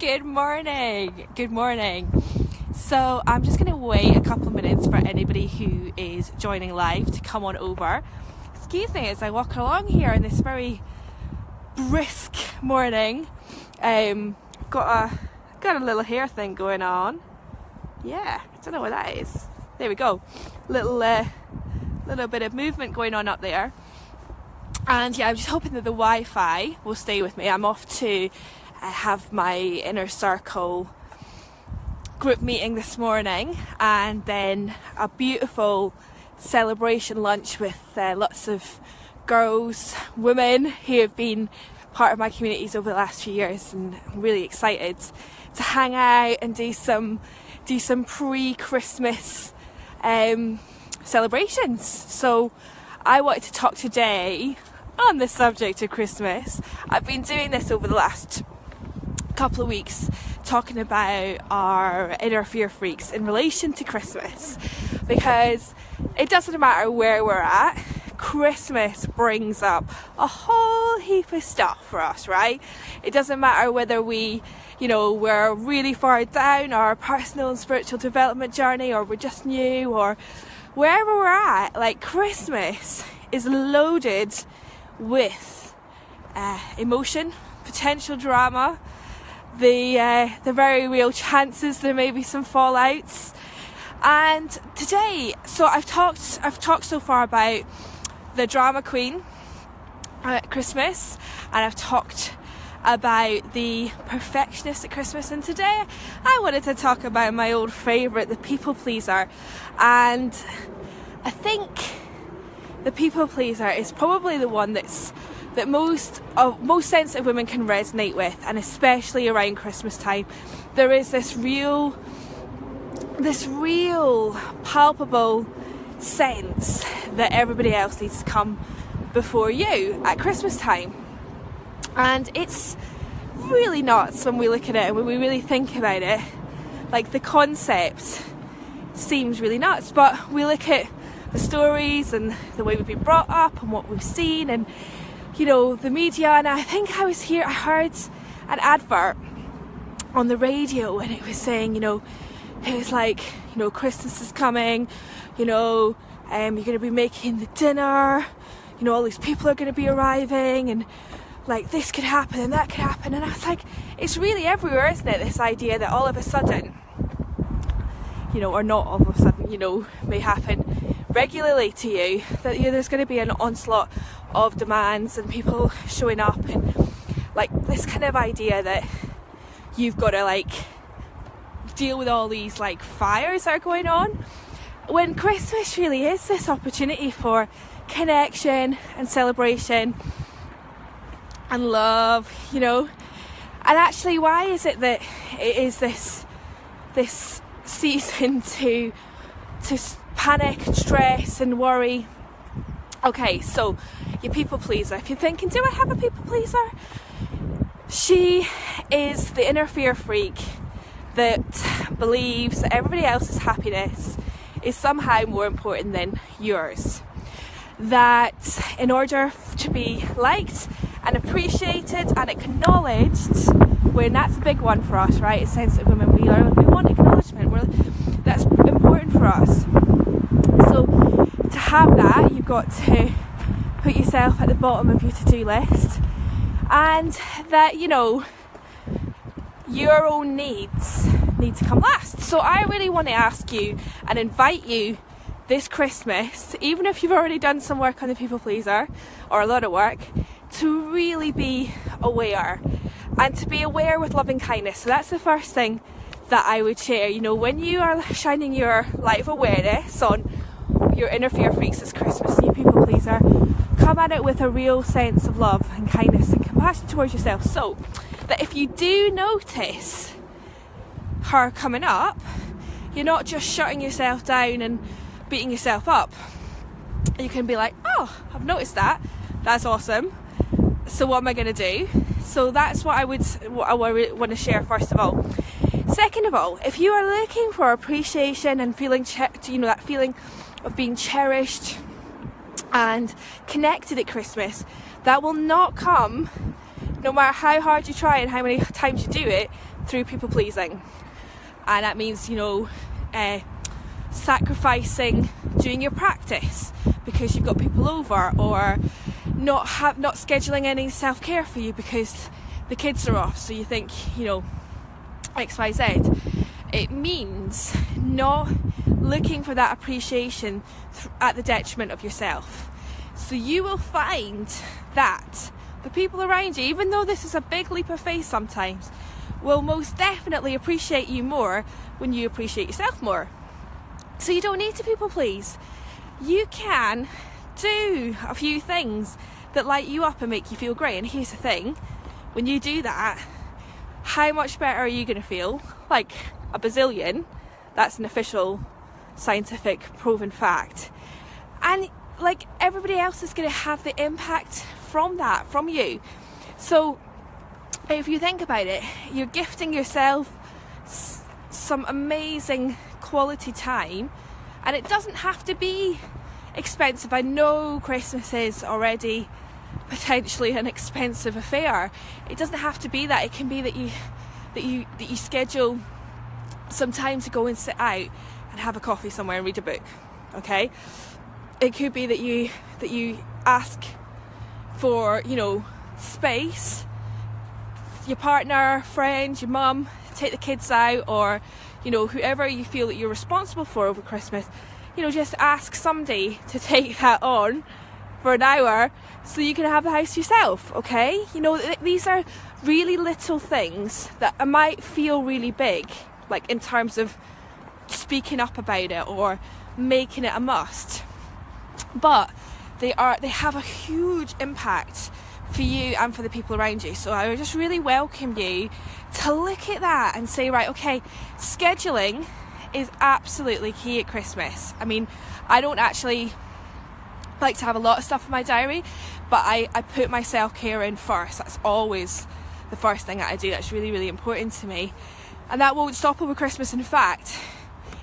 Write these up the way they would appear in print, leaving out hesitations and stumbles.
Good morning. Good morning. So I'm just going to wait a couple of minutes for anybody who is joining live to come on over. Excuse me as I walk along here in this very brisk morning. Got a little hair thing going on. Yeah, I don't know what that is. There we go. Little bit of movement going on up there. And yeah, I'm just hoping that the Wi-Fi will stay with me. I'm off to have my inner circle group meeting this morning, and then a beautiful celebration lunch with lots of girls, women who have been part of my communities over the last few years, and I'm really excited to hang out and do some pre-Christmas celebrations. So I wanted to talk today on the subject of Christmas. I've been doing this over the last couple of weeks, talking about our inner fear freaks in relation to Christmas, because it doesn't matter where we're at, Christmas brings up a whole heap of stuff for us, right? It doesn't matter whether we're really far down our personal and spiritual development journey, or we're just new, or wherever we're at. Like, Christmas is loaded with emotion, potential drama, the very real chances there may be some fallouts. And today, so I've talked so far about the drama queen at Christmas, and I've talked about the perfectionist at Christmas, and today I wanted to talk about my old favourite, the people pleaser. And I think the people pleaser is probably the one that most sensitive women can resonate with, and especially around Christmas time. There is this real palpable sense that everybody else needs to come before you at Christmas time. And it's really nuts when we look at it and when we really think about it. Like, the concept seems really nuts, but we look at the stories and the way we've been brought up and what we've seen, and the media. And I think I heard an advert on the radio, and it was saying, it was like, Christmas is coming, you're going to be making the dinner, all these people are going to be arriving, and like, this could happen and that could happen. And I was like, it's really everywhere, isn't it? This idea that all of a sudden, or not all of a sudden, may happen regularly to you, that there's going to be an onslaught of demands and people showing up, and like this kind of idea that you've got to like deal with all these like fires that are going on, when Christmas really is this opportunity for connection and celebration and love, And actually, why is it that it is this season to panic and stress and worry? Okay, so your people pleaser. If you're thinking, do I have a people pleaser? She is the inner fear freak that believes that everybody else's happiness is somehow more important than yours. That in order to be liked and appreciated and acknowledged, when that's a big one for us, right? As sensitive women, we want acknowledgement. That's important for us. So to have that, you've got to put yourself at the bottom of your to-do list, and that your own needs need to come last. So I really want to ask you and invite you this Christmas, even if you've already done some work on the people pleaser, or a lot of work, to really be aware, and to be aware with loving kindness. So that's the first thing that I would share. When you are shining your light of awareness on your inner fear freaks this Christmas, and your people pleaser, come at it with a real sense of love and kindness and compassion towards yourself, so that if you do notice her coming up, you're not just shutting yourself down and beating yourself up. You can be like, oh, I've noticed that's awesome, so what am I going to do? So that's what I want to share first of all. Second of all, if you are looking for appreciation and feeling that feeling of being cherished and connected at Christmas, that will not come no matter how hard you try and how many times you do it, through people pleasing. And that means, sacrificing doing your practice because you've got people over, or not scheduling any self-care for you because the kids are off, so you think, XYZ. It means not looking for that appreciation at the detriment of yourself. So you will find that the people around you, even though this is a big leap of faith sometimes, will most definitely appreciate you more when you appreciate yourself more. So you don't need to people please. You can do a few things that light you up and make you feel great. And here's the thing, when you do that, how much better are you going to feel? Like a bazillion. That's an official scientific proven fact. And like everybody else is going to have the impact from that, from you. So if you think about it, you're gifting yourself some amazing quality time, and it doesn't have to be expensive. I know Christmas is already potentially an expensive affair. It doesn't have to be that. It can be that you schedule some time to go and sit out and have a coffee somewhere and read a book. Okay, it could be that you ask for space, your partner, friend, your mum, take the kids out, or whoever you feel that you're responsible for over Christmas, just ask somebody to take that on for an hour so you can have the house yourself. Okay, these are really little things that might feel really big, like in terms of speaking up about it or making it a must, but they have a huge impact for you and for the people around you. So I would just really welcome you to look at that and say, right, okay, scheduling is absolutely key at Christmas. I mean, I don't actually like to have a lot of stuff in my diary, but I put my self-care in first. That's always the first thing that I do. That's really, really important to me, and that won't stop over Christmas. In fact,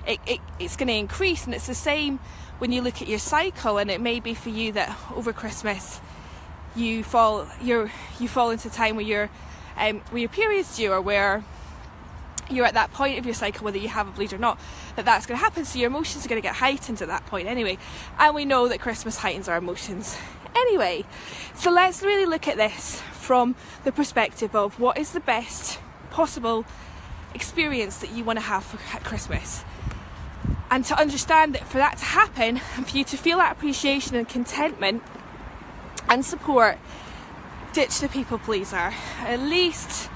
it's going to increase, and it's the same when you look at your cycle. And it may be for you that over Christmas you fall into time where your period's due, or where you're at that point of your cycle, whether you have a bleed or not, that's going to happen. So your emotions are going to get heightened at that point anyway, and we know that Christmas heightens our emotions anyway. So let's really look at this from the perspective of what is the best possible experience that you want to have at Christmas, and to understand that for that to happen and for you to feel that appreciation and contentment and support, ditch the people pleaser. At least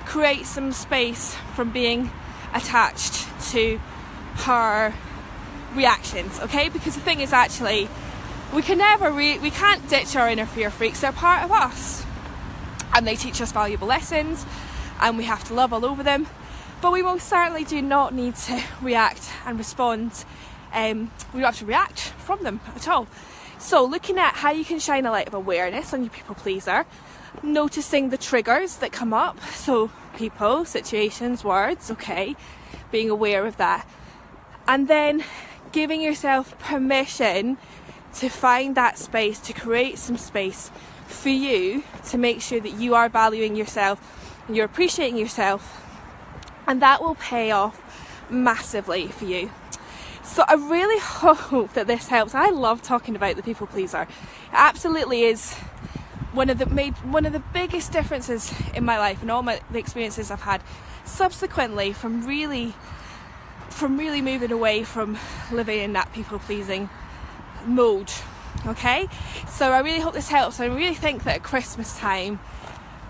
create some space from being attached to her reactions, okay? Because the thing is, actually, we can't ditch our inner fear freaks. They're part of us, and they teach us valuable lessons, and we have to love all over them. But we most certainly do not need to react and respond. We don't have to react from them at all. So looking at how you can shine a light of awareness on your people pleaser, noticing the triggers that come up, so people, situations, words, okay, being aware of that, and then giving yourself permission to find that space, to create some space for you, to make sure that you are valuing yourself and you're appreciating yourself, and that will pay off massively for you. So I really hope that this helps. I love talking about the people pleaser. It absolutely is one of the biggest differences in my life, and all the experiences I've had subsequently from really moving away from living in that people pleasing mode. Okay, so I really hope this helps. I really think that at Christmas time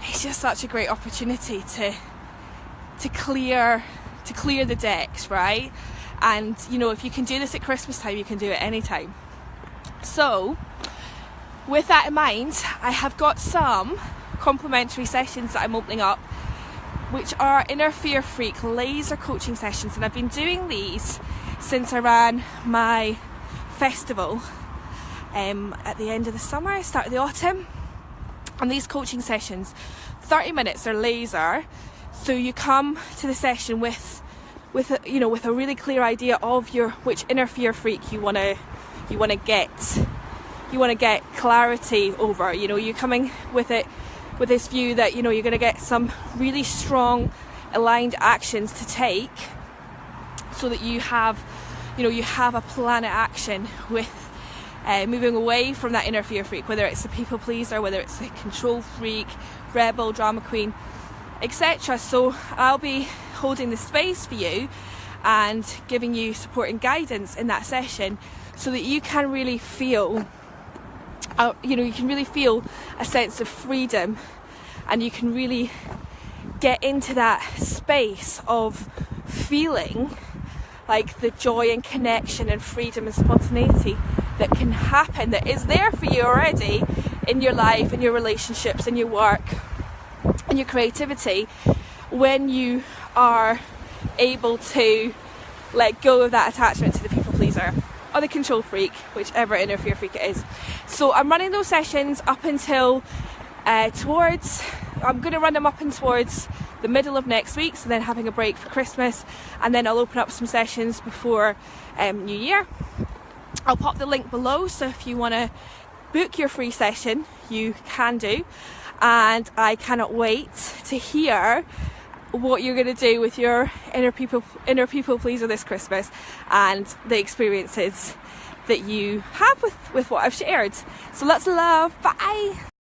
it's just such a great opportunity to clear the decks, right? And if you can do this at Christmas time, you can do it anytime. So with that in mind, I have got some complimentary sessions that I'm opening up, which are Inner Fear Freak laser coaching sessions, and I've been doing these since I ran my festival at the end of the summer, start of the autumn. And these coaching sessions, 30 minutes, are laser, so you come to the session with a really clear idea of which inner fear freak you want to get clarity over. You're coming with it with this view that, you know, you're going to get some really strong aligned actions to take, so that you have, you know, you have a plan of action with moving away from that inner fear freak, whether it's the people pleaser, whether it's the control freak, rebel, drama queen, etc. So I'll be holding the space for you and giving you support and guidance in that session, so that you can really feel, you know, you can really feel a sense of freedom, and you can really get into that space of feeling like the joy and connection and freedom and spontaneity that can happen, that is there for you already in your life, in your relationships, in your work, in your creativity, when you are able to let go of that attachment to the people pleaser or the control freak, whichever inner fear freak it is. So I'm running those sessions up until I'm going to run them up and towards the middle of next week, so then having a break for Christmas, and then I'll open up some sessions before New Year. I'll pop the link below, so if you want to book your free session, you can do, and I cannot wait to hear what you're going to do with your inner people pleaser this Christmas, and the experiences that you have with what I've shared. So lots of love. Bye.